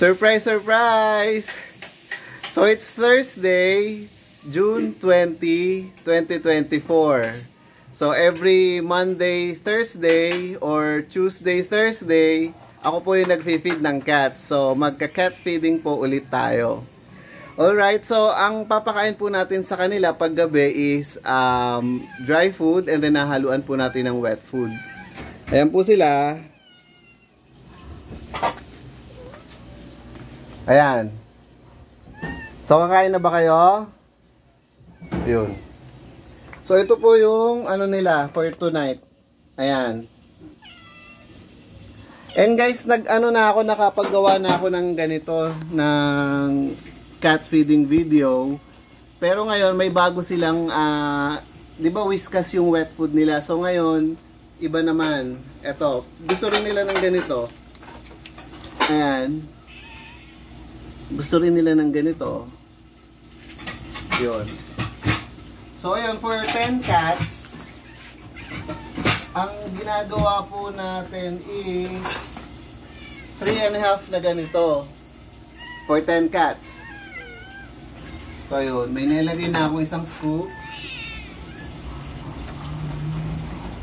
Surprise, surprise! So it's Thursday, June 20, 2024. So every Monday, Thursday, or Tuesday, Thursday, ako po yung nag-feed ng cats. So magka-cat feeding po ulit tayo. Alright, so ang papakain po natin sa kanila paggabi is dry food and then nahaluan po natin ng wet food. Ayan po sila. Ayan. So, kakain na ba kayo? Yun. So, ito po yung ano nila for tonight. Ayan. And guys, nakapaggawa na ako ng ganito, ng cat feeding video. Pero ngayon, may bago silang, di ba Whiskas yung wet food nila? So, ngayon, iba naman. Ito, gusto rin nila ng ganito. Ayan. Gusto rin nila ng ganito. Yun. So, ayun, for 10 cats, ang ginagawa po natin is 3.5 na ganito. For 10 cats. So, ayun, may nilagay na akong isang scoop.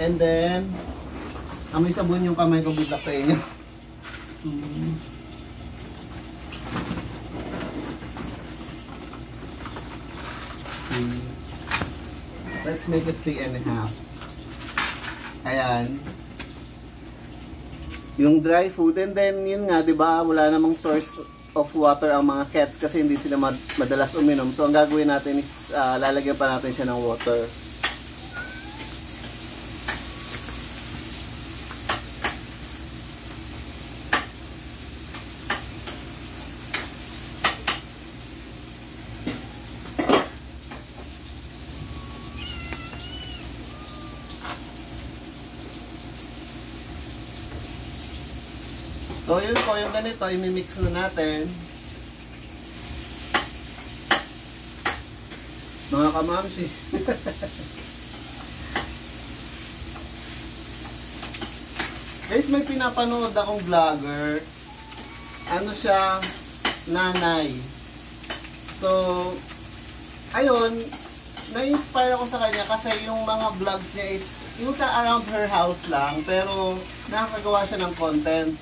And then, amoy sabon yung kamay ko, good luck sa inyo. Let's make it 3.5. Ayan. Yung dry food. And then, yun nga, diba, wala namang source of water ang mga cats kasi hindi sila madalas uminom. So, ang gagawin natin is, lalagyan pa natin siya ng water. So, yun po, yung ganito, imimix na natin. Mga kamamsi. Guys, may pinapanood akong vlogger. Ano siya? Nanay. So, ayun, na-inspire ako sa kanya kasi yung mga vlogs niya is yung sa around her house lang, pero nakakagawa siya ng content.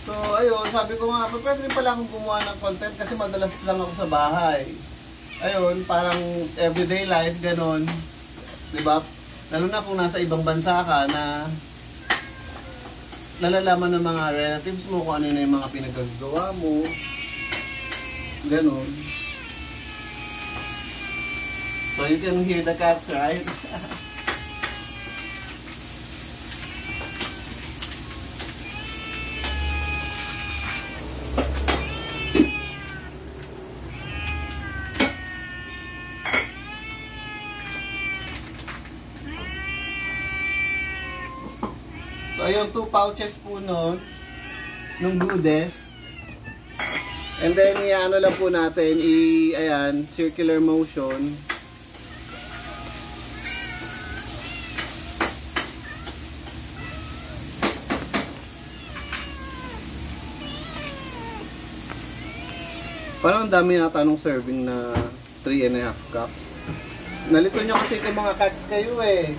So, ayun, sabi ko nga, pwede rin pala akong gumawa ng content kasi madalas lang ako sa bahay. Ayun, parang everyday life, ganon. Diba? Lalo na kung nasa ibang bansa ka na nalalaman ng mga relatives mo kung ano na yung mga pinagagawa mo. Ganon. So, you can hear the cats, right? So, ayun, 2 pouches po nun, nung Goodest. And then, i-ano lang po natin, ayan, circular motion. Parang ang dami yata nung serving na 3.5 cups. Nalito nyo kasi kung mga cats kayo eh.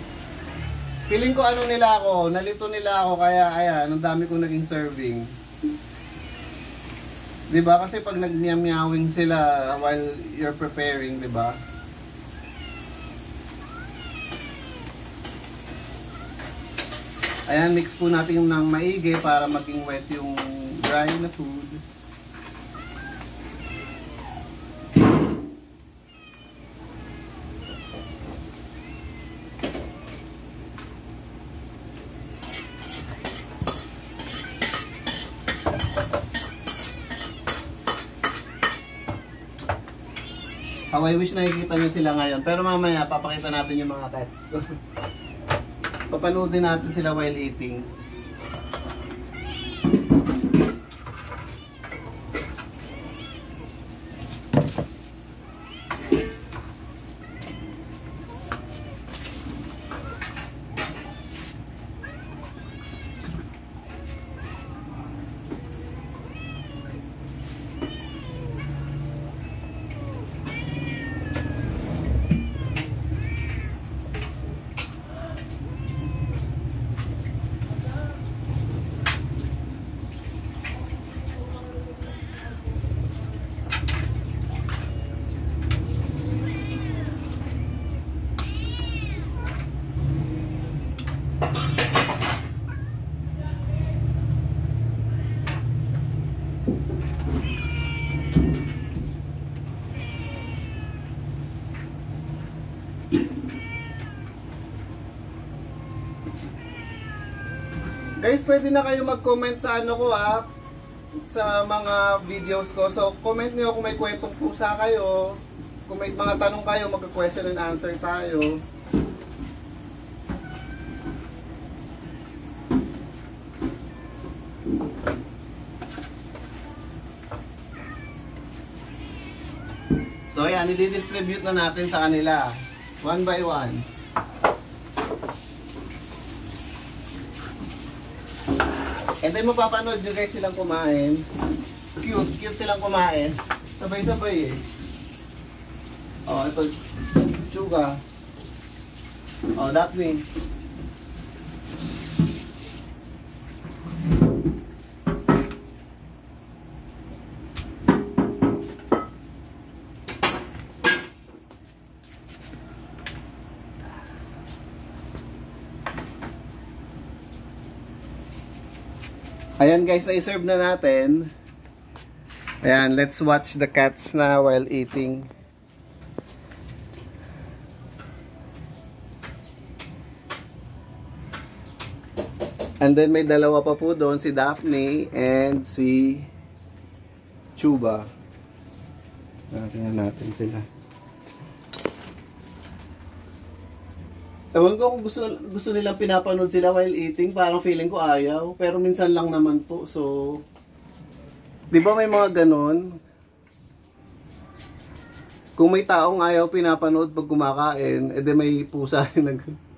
Feeling ko ano nila ako, nalito nila ako kaya ayan, ang dami kong naging serving. 'Di ba? Kasi pag nag-meowing sila while you're preparing, 'di ba? Ayan, mix po natin ng maigi para maging wet yung dry na food. How I wish nakikita nyo sila ngayon. Pero mamaya, papakita natin yung mga cats. Papanoodin natin sila while eating. Guys, pwede na kayo mag-comment sa ano ko sa mga videos ko. So, comment niyo kung may kwentong pusa kayo. Kung may mga tanong kayo, magka-question and answer tayo. So, ayan, i-distribute na natin sa kanila. One by one. And then mapapanood nyo guys silang kumain. Cute silang kumain. Sabay-sabay eh. Oh, ito. Chuga. Oh, Daphne. Ayan guys, na-serve na natin. Ayan, let's watch the cats na while eating. And then may dalawa pa po doon, si Daphne and si Chuba. Tingnan natin sila. Ewan ko kung gusto nilang pinapanood sila while eating. Parang feeling ko ayaw. Pero minsan lang naman po. So, di ba may mga ganon? Kung may taong ayaw pinapanood pag kumakain, edi may pusa na gano'n.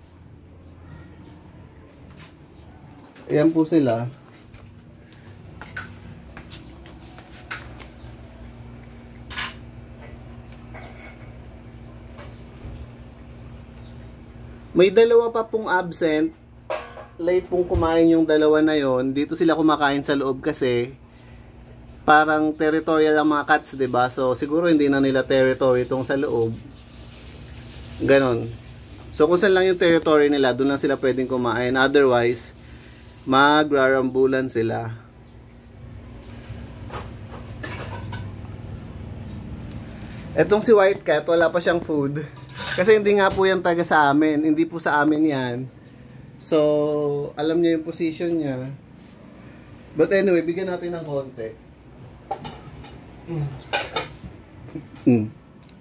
Ayan po sila. May dalawa pa pong absent. Late pong kumain yung dalawa na yon. Dito sila kumakain sa loob kasi parang territorial ang mga cats, 'di ba? So siguro hindi na nila territory itong sa loob. Ganon. So kung saan lang yung territory nila, doon lang sila pwedeng kumain. Otherwise, magrarambulan sila. Etong si White Cat, wala pa siyang food. Kasi hindi nga po yan taga sa amin. Hindi po sa amin yan. So, alam niya yung position niya. But anyway, bigyan natin ng konti.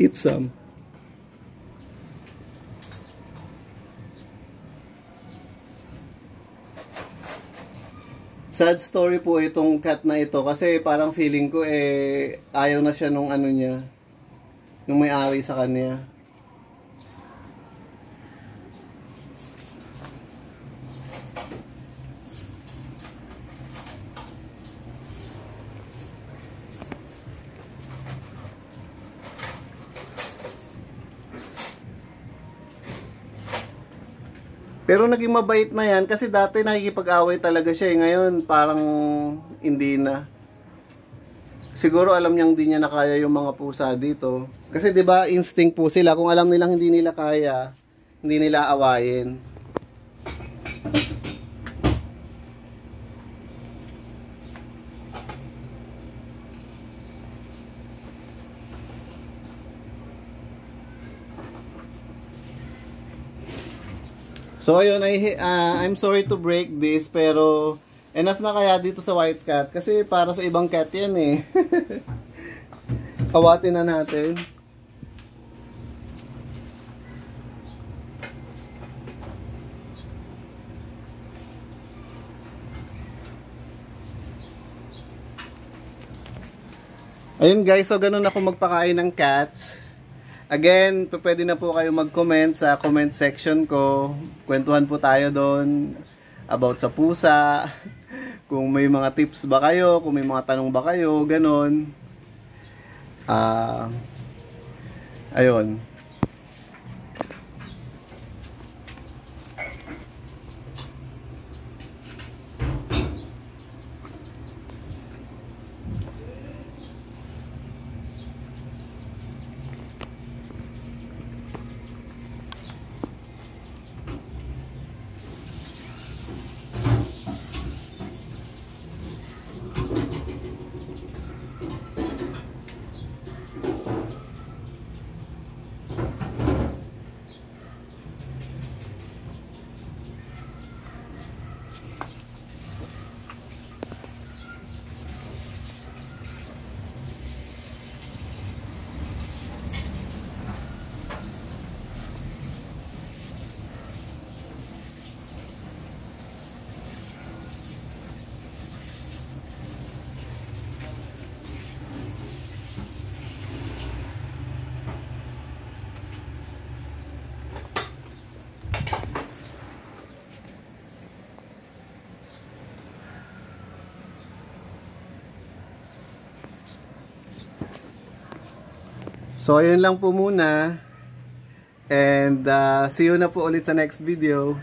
Eat some. Sad story po itong cat na ito. Kasi parang feeling ko ayaw na siya nung ano niya. Nung may-ari sa kanya. Pero naging mabait na yan kasi dati nakikipag-away talaga siya. Ngayon parang hindi na. Siguro alam niyang hindi niya na kaya yung mga pusa dito. Kasi 'di ba instinct po sila. Kung alam nilang hindi nila kaya, hindi nila awayin. So ayun, I'm sorry to break this, pero enough na kaya dito sa White Cat kasi para sa ibang cat yan eh. Awatin na natin. Ayun guys, so ganun ako magpakain ng cats. Again, pwede na po kayo mag-comment sa comment section ko. Kwentuhan po tayo doon about sa pusa. Kung may mga tips ba kayo, kung may mga tanong ba kayo, ganun. Ayun. So, ayun lang po muna. And see you na po ulit sa next video.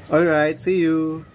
Alright, see you.